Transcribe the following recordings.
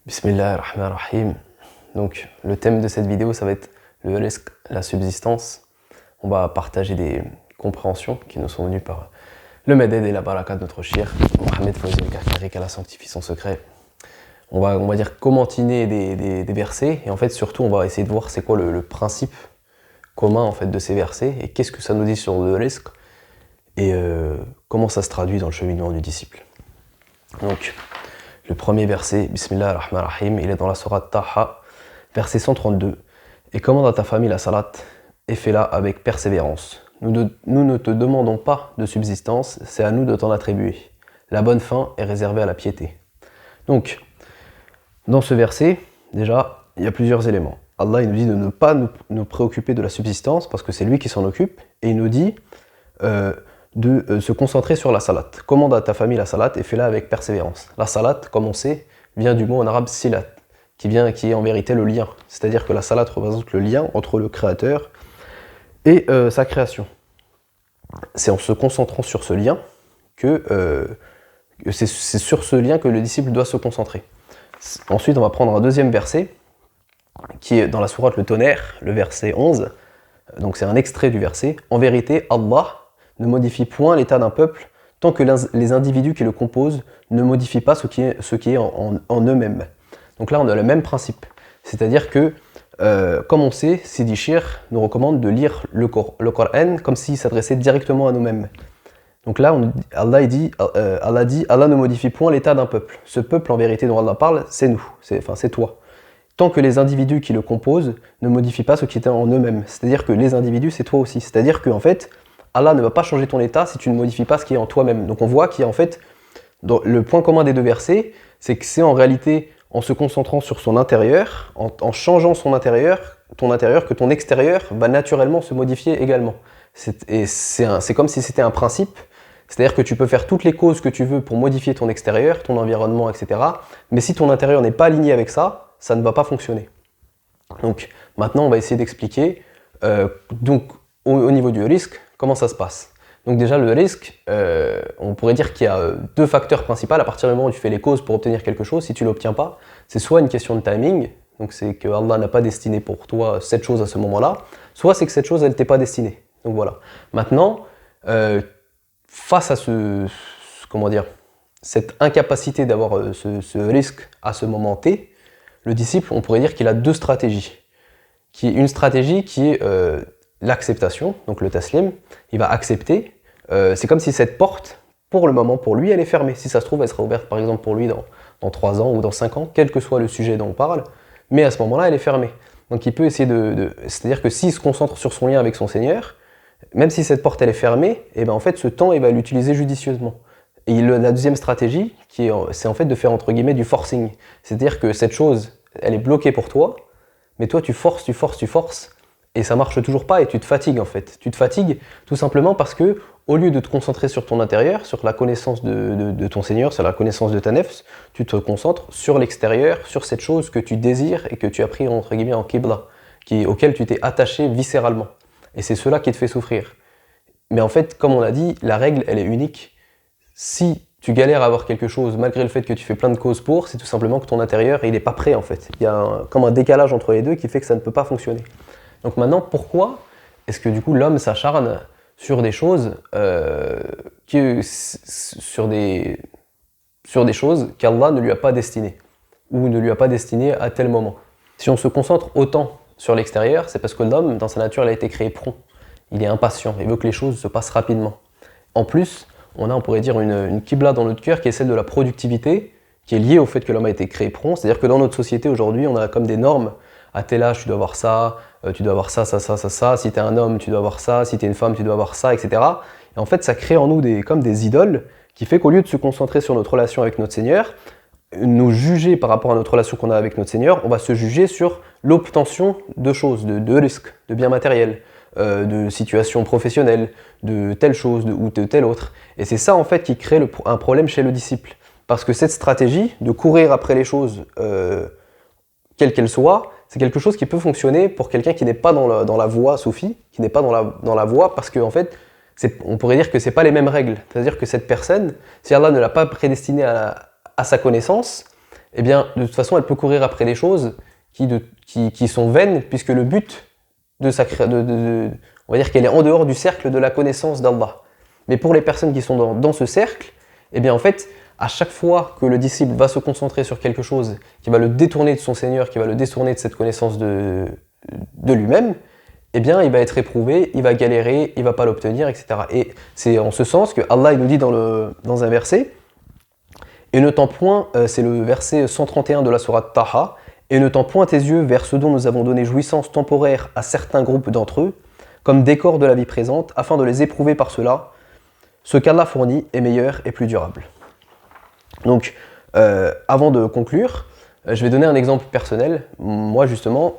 Bismillahirrahmanirrahim. Donc le thème de cette vidéo, ça va être le risque, la subsistance. On va partager des compréhensions qui nous sont venues par le Meded et la Baraka de notre shir, Mohamed Fawzi al-Karkari, qu'Allah sanctifie son secret. On va dire commentiner des versets, et en fait surtout on va essayer de voir c'est quoi le principe commun en fait de ces versets, et qu'est-ce que ça nous dit sur le risque, et comment ça se traduit dans le cheminement du disciple. Donc, le premier verset, Bismillah ar-Rahman ar-Rahim, il est dans la sourate Taha, verset 132. Et commande à ta famille la salat, et fais-la avec persévérance. Nous ne te demandons pas de subsistance, c'est à nous de t'en attribuer. La bonne fin est réservée à la piété. Donc, dans ce verset, déjà, il y a plusieurs éléments. Allah il nous dit de ne pas nous préoccuper de la subsistance, parce que c'est lui qui s'en occupe, et il nous dit de se concentrer sur la salat. Commande à ta famille la salat et fais-la avec persévérance. La salat, comme on sait, vient du mot en arabe silat, qui est en vérité le lien. C'est-à-dire que la salat représente le lien entre le créateur et sa création. C'est en se concentrant sur ce lien que c'est sur ce lien que le disciple doit se concentrer. Ensuite, on va prendre un deuxième verset qui est dans la sourate le tonnerre, le verset 11. Donc c'est un extrait du verset. En vérité, Allah ne modifie point l'état d'un peuple tant que les individus qui le composent ne modifient pas ce qui est en eux-mêmes. Donc là, on a le même principe. C'est-à-dire que, comme on sait, Sidi Shir nous recommande de lire le Coran comme s'il s'adressait directement à nous-mêmes. Donc là, Allah dit Allah ne modifie point l'état d'un peuple. Ce peuple, en vérité, dont Allah parle, c'est nous, c'est toi. Tant que les individus qui le composent ne modifient pas ce qui est en eux-mêmes. C'est-à-dire que les individus, c'est toi aussi. C'est-à-dire qu'en fait, Allah ne va pas changer ton état si tu ne modifies pas ce qui est en toi-même. Donc on voit qu'il y a en fait, le point commun des deux versets, c'est que c'est en réalité en se concentrant sur son intérieur, en changeant ton intérieur, que ton extérieur va naturellement se modifier également. C'est comme si c'était un principe, c'est-à-dire que tu peux faire toutes les causes que tu veux pour modifier ton extérieur, ton environnement, etc. Mais si ton intérieur n'est pas aligné avec ça, ça ne va pas fonctionner. Donc maintenant on va essayer d'expliquer au niveau du risque, comment ça se passe. Donc déjà le risque, on pourrait dire qu'il y a deux facteurs principaux. À partir du moment où tu fais les causes pour obtenir quelque chose, si tu ne l'obtiens pas, c'est soit une question de timing, donc c'est que Allah n'a pas destiné pour toi cette chose à ce moment-là, soit c'est que cette chose elle t'est pas destinée. Donc voilà. Maintenant, face à cette incapacité d'avoir ce risque à ce moment T, le disciple, on pourrait dire qu'il a deux stratégies. Une stratégie qui est l'acceptation, donc le taslim, il va accepter. C'est comme si cette porte, pour le moment, pour lui, elle est fermée. Si ça se trouve, elle sera ouverte par exemple pour lui dans 3 ans ou dans 5 ans, quel que soit le sujet dont on parle, mais à ce moment-là, elle est fermée. Donc il peut essayer c'est-à-dire que s'il se concentre sur son lien avec son Seigneur, même si cette porte elle est fermée, et ben en fait ce temps il va l'utiliser judicieusement. Et la deuxième stratégie, c'est en fait de faire entre guillemets du forcing. C'est-à-dire que cette chose, elle est bloquée pour toi, mais toi tu forces, et ça marche toujours pas et tu te fatigues en fait. Tu te fatigues tout simplement parce que au lieu de te concentrer sur ton intérieur, sur la connaissance de ton Seigneur, sur la connaissance de ta nefs, tu te concentres sur l'extérieur, sur cette chose que tu désires et que tu as pris entre guillemets en qibla, auquel tu t'es attaché viscéralement. Et c'est cela qui te fait souffrir. Mais en fait, comme on l'a dit, la règle elle est unique. Si tu galères à avoir quelque chose malgré le fait que tu fais plein de causes pour, c'est tout simplement que ton intérieur il n'est pas prêt en fait. Il y a comme un décalage entre les deux qui fait que ça ne peut pas fonctionner. Donc maintenant, pourquoi est-ce que du coup l'homme s'acharne sur des choses, sur des choses qu'Allah ne lui a pas destinées, ou ne lui a pas destinées à tel moment? Si on se concentre autant sur l'extérieur, c'est parce que l'homme, dans sa nature, il a été créé prompt. Il est impatient, il veut que les choses se passent rapidement. En plus, on pourrait dire, une qibla dans notre cœur qui est celle de la productivité, qui est liée au fait que l'homme a été créé prompt. C'est-à-dire que dans notre société aujourd'hui, on a comme des normes. À tel âge, tu dois avoir ça, tu dois avoir ça. Si tu es un homme, tu dois avoir ça. Si tu es une femme, tu dois avoir ça, etc. Et en fait, ça crée en nous comme des idoles qui fait qu'au lieu de se concentrer sur notre relation avec notre Seigneur, nous juger par rapport à notre relation qu'on a avec notre Seigneur, on va se juger sur l'obtention de choses, de risques, de biens matériels, de situations professionnelles, de telle chose ou de telle autre. Et c'est ça en fait qui crée un problème chez le disciple. Parce que cette stratégie de courir après les choses, quelles qu'elles soient, c'est quelque chose qui peut fonctionner pour quelqu'un qui n'est pas dans la voie soufie, qui n'est pas dans la voie, parce qu'en fait, on pourrait dire que c'est pas les mêmes règles. C'est-à-dire que cette personne, si Allah ne l'a pas prédestinée à sa connaissance, eh bien, de toute façon, elle peut courir après des choses qui sont vaines, puisque le but de sa on va dire qu'elle est en dehors du cercle de la connaissance d'Allah. Mais pour les personnes qui sont dans ce cercle, eh bien, en fait, à chaque fois que le disciple va se concentrer sur quelque chose qui va le détourner de son Seigneur, qui va le détourner de cette connaissance de lui-même, eh bien, il va être éprouvé, il va galérer, il va pas l'obtenir, etc. Et c'est en ce sens que Allah il nous dit dans un verset, et ne tends point, c'est le verset 131 de la sourate Taha, et ne tends point tes yeux vers ce dont nous avons donné jouissance temporaire à certains groupes d'entre eux, comme décor de la vie présente, afin de les éprouver par cela. Ce qu'Allah fournit est meilleur et plus durable. Donc, avant de conclure, je vais donner un exemple personnel. Moi, justement,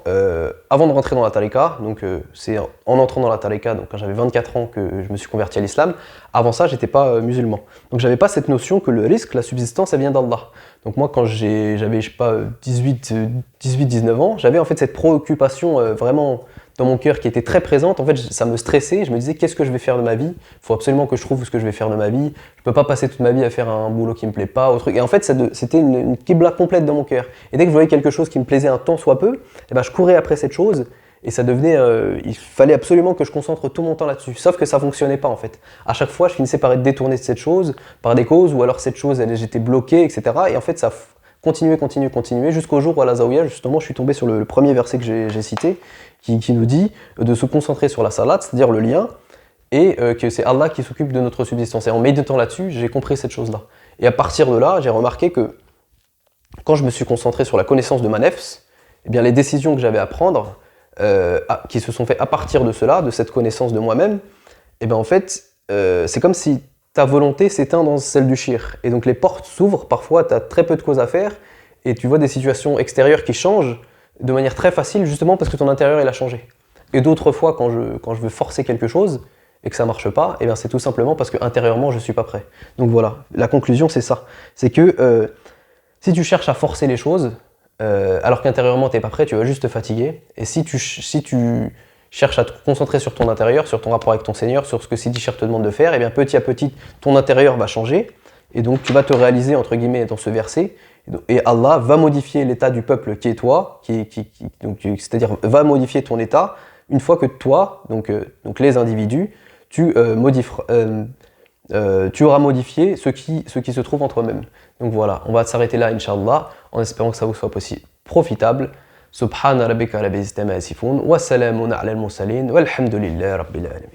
avant de rentrer dans la tariqa, donc c'est en entrant dans la tariqa, donc quand j'avais 24 ans que je me suis converti à l'islam, avant ça, j'étais pas musulman. Donc, j'avais pas cette notion que le risque, la subsistance, elle vient d'Allah. Donc moi, quand j'avais, je sais pas, 18-19 ans, j'avais en fait cette préoccupation vraiment dans mon cœur qui était très présente. En fait, ça me stressait. Je me disais, qu'est-ce que je vais faire de ma vie? Il faut absolument que je trouve ce que je vais faire de ma vie. Je peux pas passer toute ma vie à faire un boulot qui me plaît pas. Autre... Et en fait, c'était une qibla complète dans mon cœur. Et dès que je voyais quelque chose qui me plaisait un tant soit peu, eh ben, je courais après cette chose. Et ça devenait, il fallait absolument que je concentre tout mon temps là-dessus. Sauf que ça fonctionnait pas en fait. À chaque fois, je finissais par être détourné de cette chose, par des causes, ou alors cette chose, j'étais bloqué, etc. Et en fait, ça continuait, jusqu'au jour où à la Zaouïa, justement, je suis tombé sur le premier verset que j'ai cité, qui nous dit de se concentrer sur la salat, c'est-à-dire le lien, et que c'est Allah qui s'occupe de notre subsistance. Et en méditant là-dessus, j'ai compris cette chose-là. Et à partir de là, j'ai remarqué que quand je me suis concentré sur la connaissance de ma nefs, eh bien, les décisions que j'avais à prendre, qui se sont faites à partir de cela, de cette connaissance de moi-même, et bien en fait, c'est comme si ta volonté s'éteint dans celle du shir. Et donc les portes s'ouvrent, parfois tu as très peu de choses à faire, et tu vois des situations extérieures qui changent de manière très facile, justement parce que ton intérieur il a changé. Et d'autres fois, quand je veux forcer quelque chose, et que ça marche pas, et bien c'est tout simplement parce que intérieurement je suis pas prêt. Donc voilà, la conclusion c'est ça. C'est que si tu cherches à forcer les choses, alors qu'intérieurement t'es pas prêt, tu vas juste te fatiguer. Et si tu cherches à te concentrer sur ton intérieur, sur ton rapport avec ton Seigneur, sur ce que Sidi Cher te demande de faire, et bien petit à petit ton intérieur va changer. Et donc tu vas te réaliser entre guillemets dans ce verset. Et Allah va modifier l'état du peuple qui est toi, c'est-à-dire va modifier ton état une fois que toi, donc les individus, tu auras modifié ce qui se trouve entre eux-mêmes. Donc voilà, on va s'arrêter là, Inch'Allah, en espérant que ça vous soit profitable. Subhana rabbika rabbil izzati amma yasifun, wa salamun ala al-mursalin, walhamdulillahi rabbil alamin.